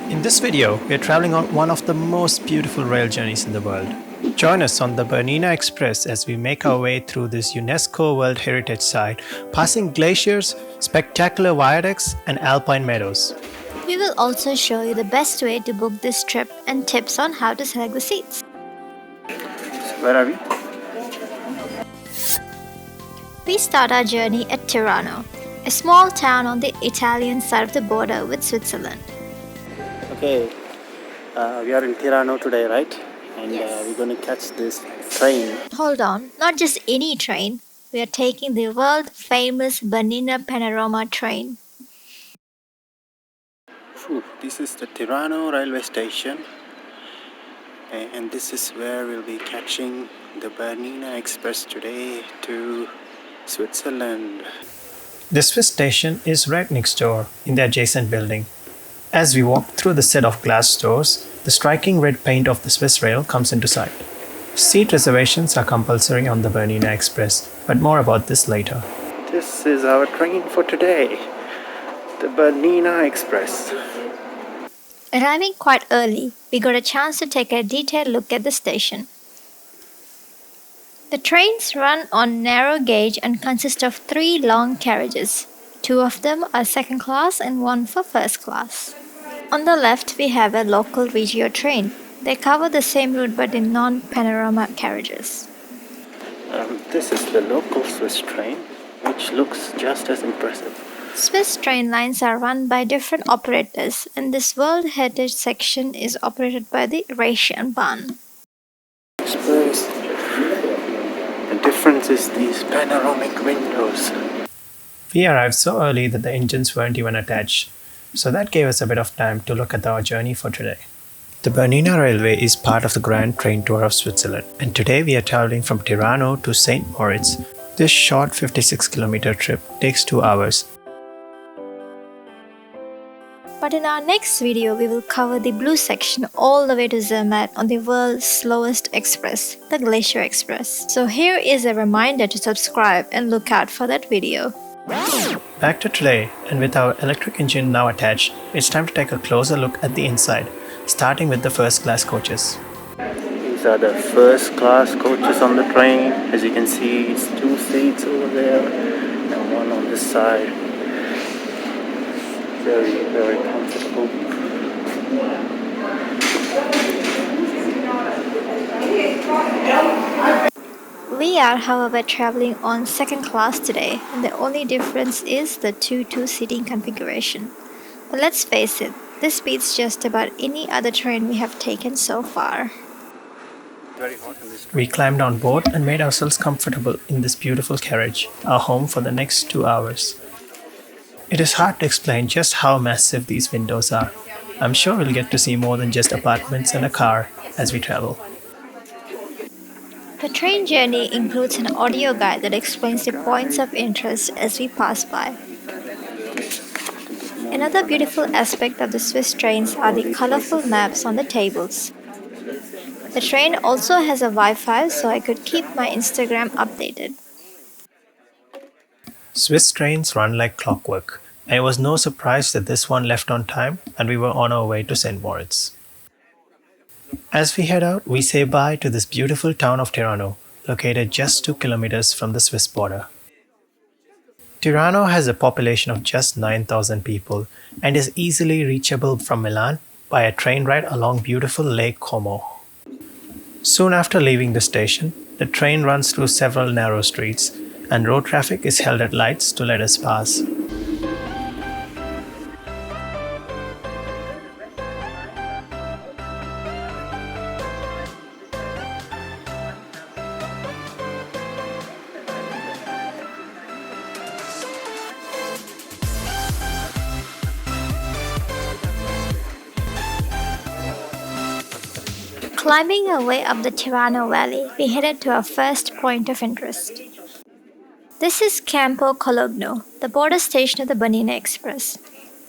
In this video, we are traveling on one of the most beautiful rail journeys in the world. Join us on the Bernina Express as we make our way through this UNESCO World Heritage Site, passing glaciers, spectacular viaducts, and alpine meadows. We will also show you the best way to book this trip and tips on how to select the seats. Where are we? We start our journey at Tirano, a small town on the Italian side of the border with Switzerland. Okay, we are in Tirano today, right? And Yes. we're going to catch this train. Hold on, not just any train. We are taking the world famous Bernina panorama train. This is the Tirano railway station, and this is where we'll be catching the Bernina Express today to Switzerland. The Swiss station is right next door in the adjacent building. As we walk through the set of glass doors, the striking red paint of the Swiss rail comes into sight. Seat reservations are compulsory on the Bernina Express, but more about this later. This is our train for today, the Bernina Express. Arriving quite early, we got a chance to take a detailed look at the station. The trains run on narrow gauge and consist of 3 long carriages. 2 of them are second class and 1 for first class. On the left, we have a local Regio train. They cover the same route but in non-panorama carriages. This is the local Swiss train, which looks just as impressive. Swiss train lines are run by different operators, and this World Heritage section is operated by the Bahn. Express. The difference is these panoramic windows. We arrived so early that the engines weren't even attached, so that gave us a bit of time to look at our journey for today. The Bernina Railway is part of the Grand Train Tour of Switzerland, and today we are traveling from Tirano to St Moritz. This short 56-kilometer trip takes 2 hours. But in our next video, we will cover the blue section all the way to Zermatt on the world's slowest express, the Glacier Express. So here is a reminder to subscribe and look out for that video. Back to today, and with our electric engine now attached, it's time to take a closer look at the inside, starting with the first class coaches. These are the first class coaches on the train. As you can see, it's 2 seats over there and 1 on this side. Very, very comfortable. We are, however, traveling on second class today, and the only difference is the 2-2 seating configuration. But let's face it, this beats just about any other train we have taken so far. Very hot in this train. We climbed on board and made ourselves comfortable in this beautiful carriage, our home for the next 2 hours. It is hard to explain just how massive these windows are. I'm sure we'll get to see more than just apartments and a car as we travel. The train journey includes an audio guide that explains the points of interest as we pass by. Another beautiful aspect of the Swiss trains are the colorful maps on the tables. The train also has a Wi-Fi, so I could keep my Instagram updated. Swiss trains run like clockwork, and it was no surprise that this one left on time and we were on our way to St Moritz. As we head out, we say bye to this beautiful town of Tirano, located just 2 kilometers from the Swiss border. Tirano has a population of just 9,000 people and is easily reachable from Milan by a train ride along beautiful Lake Como. Soon after leaving the station, the train runs through several narrow streets, and road traffic is held at lights to let us pass. Climbing our way up the Tirano Valley, we headed to our first point of interest. This is Campocologno, the border station of the Bernina Express.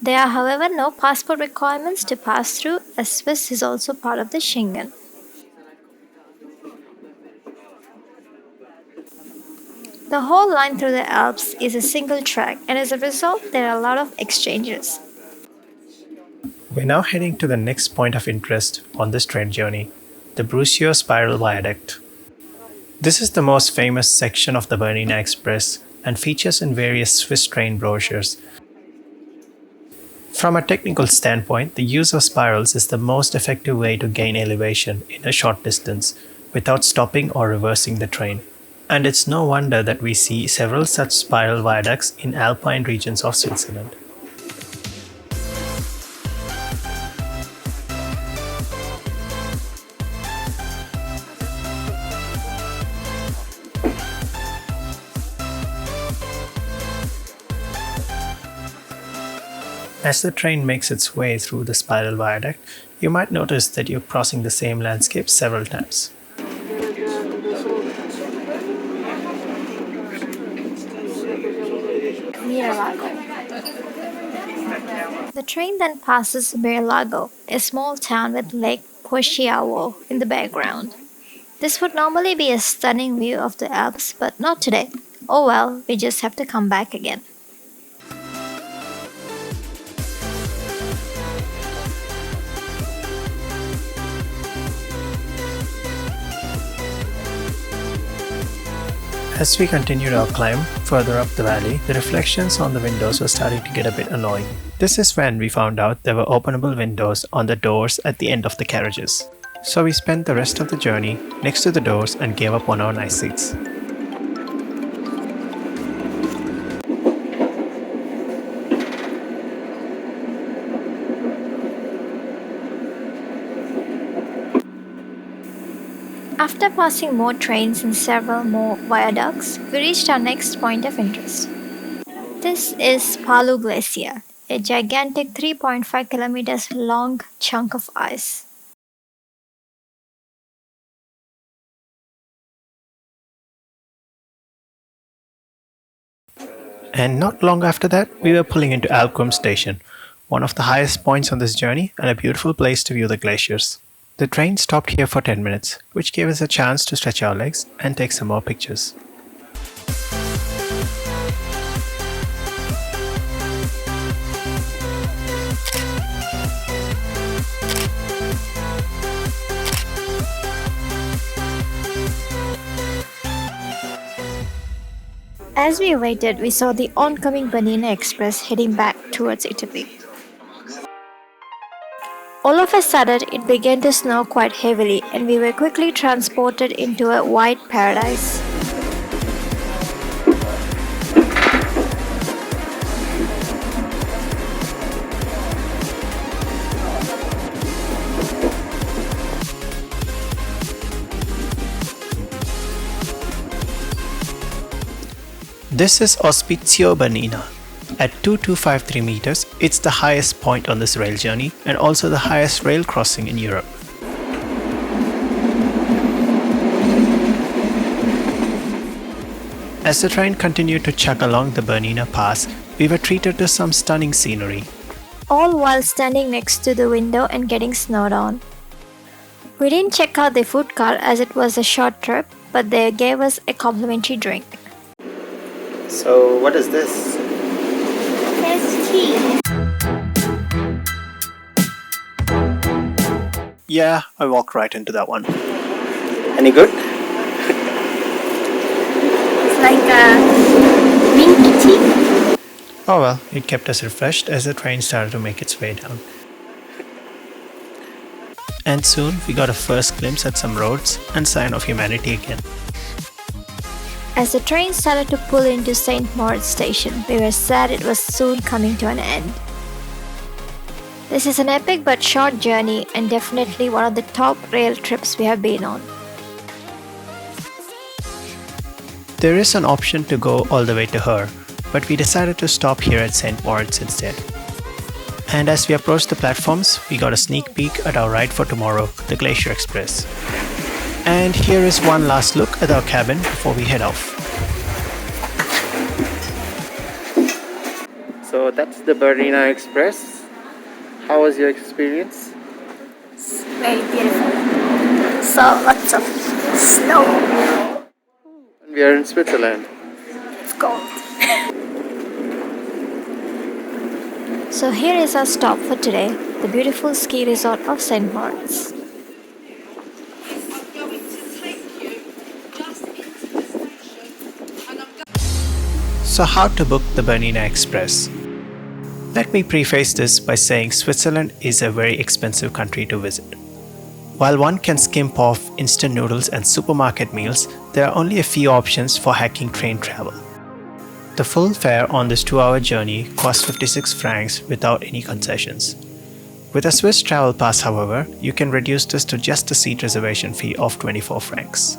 There are, however, no passport requirements to pass through, as Swiss is also part of the Schengen. The whole line through the Alps is a single track, and as a result, there are a lot of exchanges. We're now heading to the next point of interest on this train journey, the Brusio Spiral Viaduct. This is the most famous section of the Bernina Express and features in various Swiss train brochures. From a technical standpoint, the use of spirals is the most effective way to gain elevation in a short distance without stopping or reversing the train. And it's no wonder that we see several such spiral viaducts in alpine regions of Switzerland. As the train makes its way through the spiral viaduct, you might notice that you're crossing the same landscape several times. The train then passes Lago, a small town with Lake Poschiavo in the background. This would normally be a stunning view of the Alps, but not today. Oh well, we just have to come back again. As we continued our climb further up the valley, the reflections on the windows were starting to get a bit annoying. This is when we found out there were openable windows on the doors at the end of the carriages. So we spent the rest of the journey next to the doors and gave up on our nice seats. After passing more trains and several more viaducts, we reached our next point of interest. This is Palu Glacier, a gigantic 3.5 kilometers long chunk of ice. And not long after that, we were pulling into Alps station, one of the highest points on this journey and a beautiful place to view the glaciers. The train stopped here for 10 minutes, which gave us a chance to stretch our legs and take some more pictures. As we waited, we saw the oncoming Bernina Express heading back towards Italy. All of a sudden, it began to snow quite heavily, and we were quickly transported into a white paradise. This is Ospizio Bernina. At 2253 meters, it's the highest point on this rail journey and also the highest rail crossing in Europe. As the train continued to chug along the Bernina Pass, we were treated to some stunning scenery. All while standing next to the window and getting snowed on. We didn't check out the food cart as it was a short trip, but they gave us a complimentary drink. So, what is this? There's tea. Yeah, I walked right into that one. Any good? It's like a mint tea. Oh well, it kept us refreshed as the train started to make its way down. And soon we got a first glimpse at some roads and sign of humanity again. As the train started to pull into St Moritz station, we were sad it was soon coming to an end. This is an epic but short journey and definitely one of the top rail trips we have been on. There is an option to go all the way to Her, but we decided to stop here at St Moritz instead. And as we approached the platforms, we got a sneak peek at our ride for tomorrow, the Glacier Express. And here is one last look at our cabin before we head off. So that's the Bernina Express. How was your experience? It's very beautiful. Saw lots of snow. We are in Switzerland. It's cold. So here is our stop for today, the the beautiful ski resort of St Moritz. So, how to book the Bernina Express? Let me preface this by saying Switzerland is a very expensive country to visit. While one can skimp off instant noodles and supermarket meals, there are only a few options for hiking train travel. The full fare on this 2-hour journey costs 56 francs without any concessions. With a Swiss travel pass, however, you can reduce this to just a seat reservation fee of 24 francs.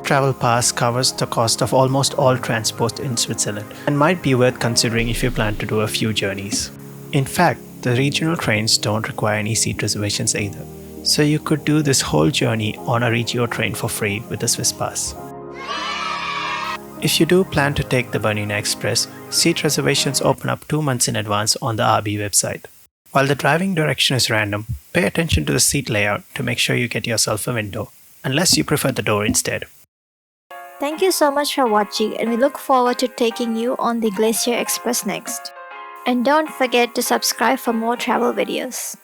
Travel pass covers the cost of almost all transport in Switzerland and might be worth considering if you plan to do a few journeys. In fact, the regional trains don't require any seat reservations either, so you could do this whole journey on a Regio train for free with a Swiss pass. If you do plan to take the Bernina Express, seat reservations open up 2 months in advance on the RB website. While the driving direction is random, pay attention to the seat layout to make sure you get yourself a window, unless you prefer the door instead. Thank you so much for watching, and we look forward to taking you on the Glacier Express next. And don't forget to subscribe for more travel videos.